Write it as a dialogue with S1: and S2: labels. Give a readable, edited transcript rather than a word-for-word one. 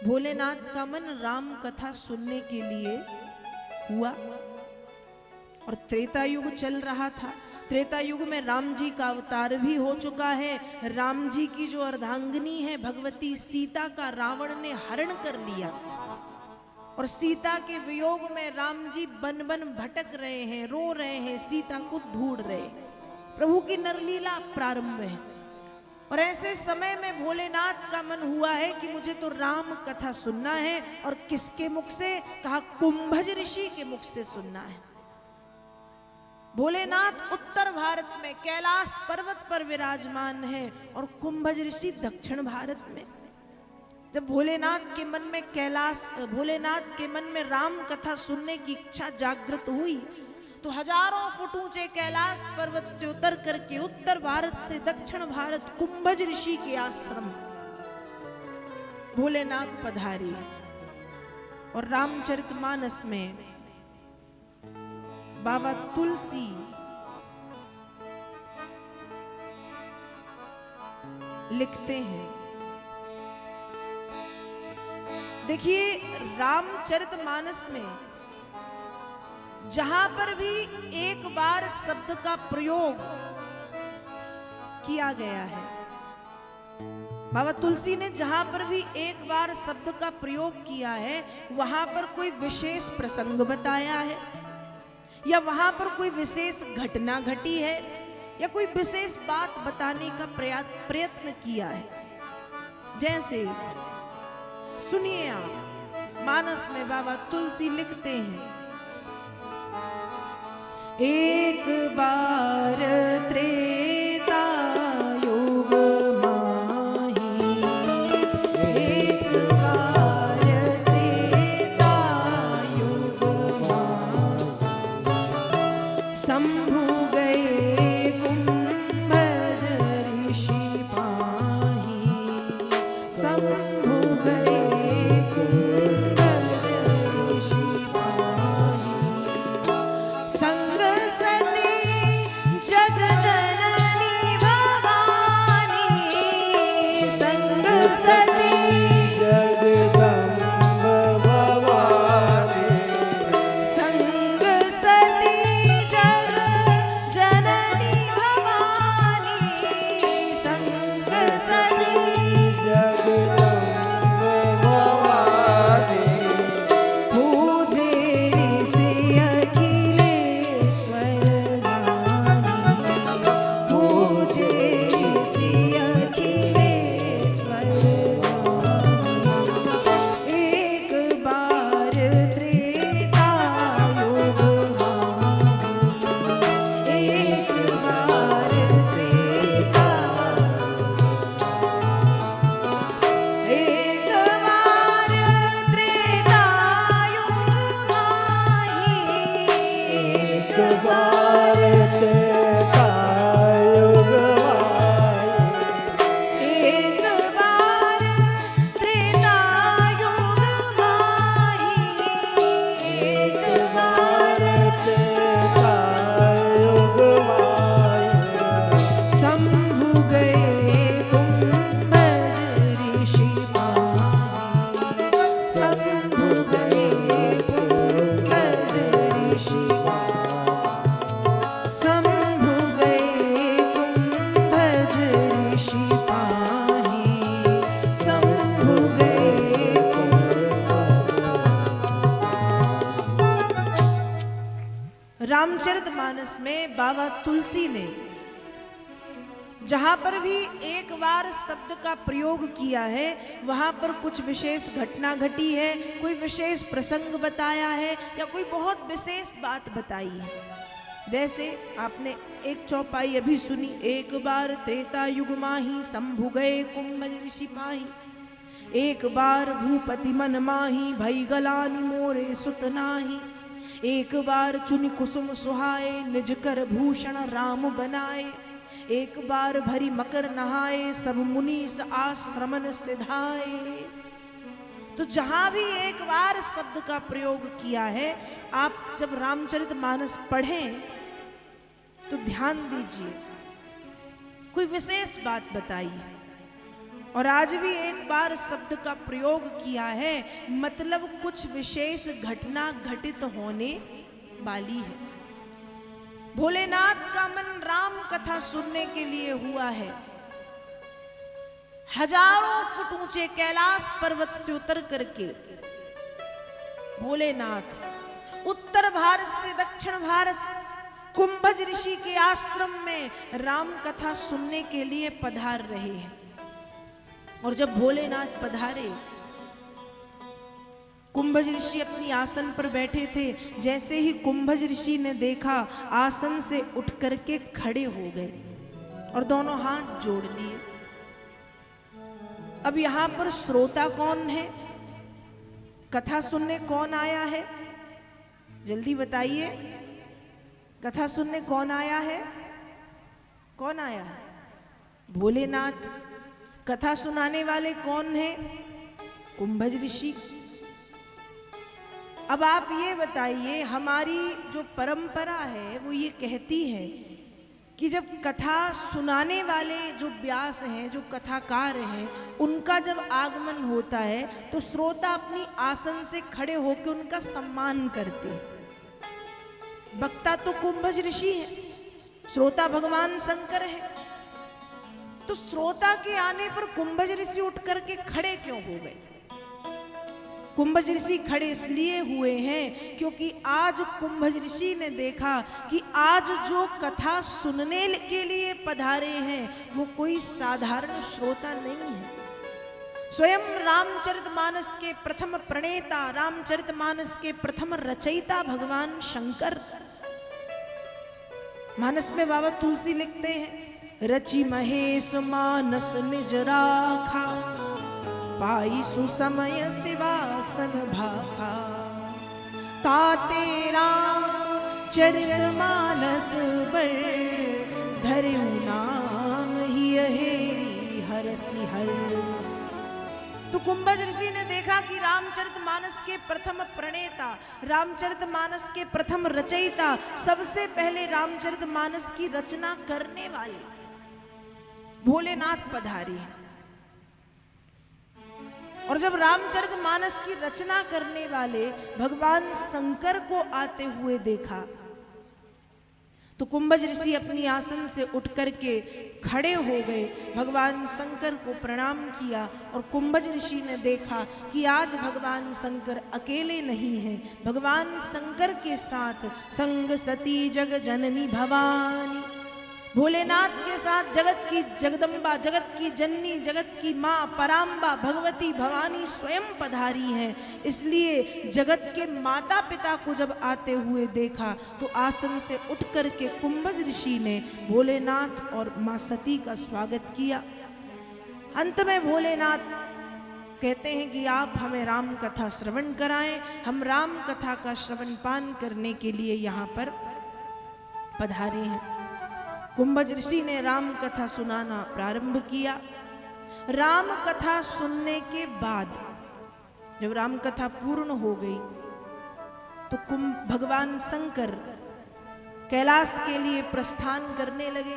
S1: भोलेनाथ का मन राम कथा सुनने के लिए हुआ और त्रेता युग चल रहा था। त्रेता युग में राम जी का अवतार भी हो चुका है। राम जी की जो अर्धांगिनी है भगवती सीता का रावण ने हरण कर लिया और सीता के वियोग में राम जी बन बन भटक रहे हैं, रो रहे हैं, सीता को ढूंढ रहे। प्रभु की नरलीला प्रारंभ है और ऐसे समय में भोलेनाथ का मन हुआ है कि मुझे तो राम कथा सुनना है। और किसके मुख से? कहा कुंभज ऋषि के मुख से सुनना है। भोलेनाथ उत्तर भारत में कैलाश पर्वत पर विराजमान है और कुंभज ऋषि दक्षिण भारत में। जब भोलेनाथ के मन में राम कथा सुनने की इच्छा जागृत हुई तो हजारों फुट ऊंचे कैलाश पर्वत से उतर करके उत्तर भारत से दक्षिण भारत कुंभज ऋषि के आश्रम भोलेनाथ पधारे और रामचरितमानस में बाबा तुलसी लिखते हैं। देखिए रामचरितमानस में जहां पर भी एक बार शब्द का प्रयोग किया गया है, बाबा तुलसी ने जहां पर भी एक बार शब्द का प्रयोग किया है वहां पर कोई विशेष प्रसंग बताया है या वहां पर कोई विशेष घटना घटी है या कोई विशेष बात बताने का प्रयत्न किया है। जैसे सुनिए आप, मानस में बाबा तुलसी लिखते हैं, एक बार त्रेता युग माही, एक बार त्रेता युग माही, शंभु गए कुंभज ऋषि पाही, शंभु गए रामचरितमानस में बाबा तुलसी ने जहां पर भी एक बार शब्द का प्रयोग किया है वहां पर कुछ विशेष घटना घटी है, कोई विशेष प्रसंग बताया है या कोई बहुत विशेष बात बताई है। जैसे आपने एक चौपाई अभी सुनी, एक बार त्रेता युग माही, शंभु गए कुंभज ऋषि पाही, एक बार भूपति मन माही, भई गलानी मोरे सुत नाही, एक बार चुनि कुसुम सुहाए, निज कर भूषण राम बनाए, एक बार भरी मकर नहाए, सब मुनीस आश्रमन सिधाए। तो जहां भी एक बार शब्द का प्रयोग किया है, आप जब रामचरितमानस पढ़ें तो ध्यान दीजिए, कोई विशेष बात बताइए। और आज भी एक बार शब्द का प्रयोग किया है, मतलब कुछ विशेष घटना घटित होने वाली है। भोलेनाथ का मन राम कथा सुनने के लिए हुआ है। हजारों फुट ऊंचे कैलाश पर्वत से उतर करके भोलेनाथ उत्तर भारत से दक्षिण भारत कुंभज ऋषि के आश्रम में राम कथा सुनने के लिए पधार रहे हैं। और जब भोलेनाथ पधारे, कुंभज ऋषि अपनी आसन पर बैठे थे। जैसे ही कुंभज ऋषि ने देखा, आसन से उठ करके खड़े हो गए और दोनों हाथ जोड़ लिए। अब यहां पर श्रोता कौन है, कथा सुनने कौन आया है, जल्दी बताइए। कथा सुनने कौन आया है? कौन आया है? भोलेनाथ। कथा सुनाने वाले कौन हैं? कुंभज ऋषि। अब आप ये बताइए, हमारी जो परंपरा है वो ये कहती है कि जब कथा सुनाने वाले जो व्यास हैं, जो कथाकार हैं, उनका जब आगमन होता है तो श्रोता अपनी आसन से खड़े होकर उनका सम्मान करते हैं। वक्ता तो कुंभज ऋषि है, श्रोता भगवान शंकर है। तो श्रोता के आने पर कुंभज ऋषि उठ करके खड़े क्यों हो गए? कुंभज ऋषि खड़े इसलिए हुए हैं क्योंकि आज कुंभज ऋषि ने देखा कि आज जो कथा सुनने के लिए पधारे हैं वो कोई साधारण श्रोता नहीं है। स्वयं रामचरितमानस के प्रथम प्रणेता, रामचरितमानस के प्रथम रचयिता भगवान शंकर। मानस में बाबा तुलसी लिखते हैं, रचि महेश मानस निज राखा, पाई सुसमय सिवासन भाखा, ताते राम चरित मानस पर, धरु नाम ही हेरी हरसि हर। तो कुंभज ऋषि ने देखा कि रामचरितमानस के प्रथम प्रणेता, रामचरितमानस के प्रथम रचयिता, सबसे पहले रामचरितमानस की रचना करने वाले भोलेनाथ पधारे हैं। और जब रामचरितमानस की रचना करने वाले भगवान शंकर को आते हुए देखा तो कुंभज ऋषि अपनी आसन से उठ करके खड़े हो गए, भगवान शंकर को प्रणाम किया। और कुंभज ऋषि ने देखा कि आज भगवान शंकर अकेले नहीं हैं, भगवान शंकर के साथ संग सती जग जननी भवानी, भोलेनाथ के साथ जगत की जगदम्बा, जगत की जननी, जगत की माँ पराम्बा भगवती भवानी स्वयं पधारी हैं। इसलिए जगत के माता पिता को जब आते हुए देखा तो आसन से उठ करके कुंभज ऋषि ने भोलेनाथ और माँ सती का स्वागत किया। अंत में भोलेनाथ कहते हैं कि आप हमें राम कथा श्रवण कराएं। हम राम कथा का श्रवण पान करने के लिए यहाँ पर पधारे हैं। कुंभज ऋषि ने राम कथा सुनाना प्रारंभ किया। राम कथा सुनने के बाद जब राम कथा पूर्ण हो गई तो भगवान शंकर कैलाश के लिए प्रस्थान करने लगे।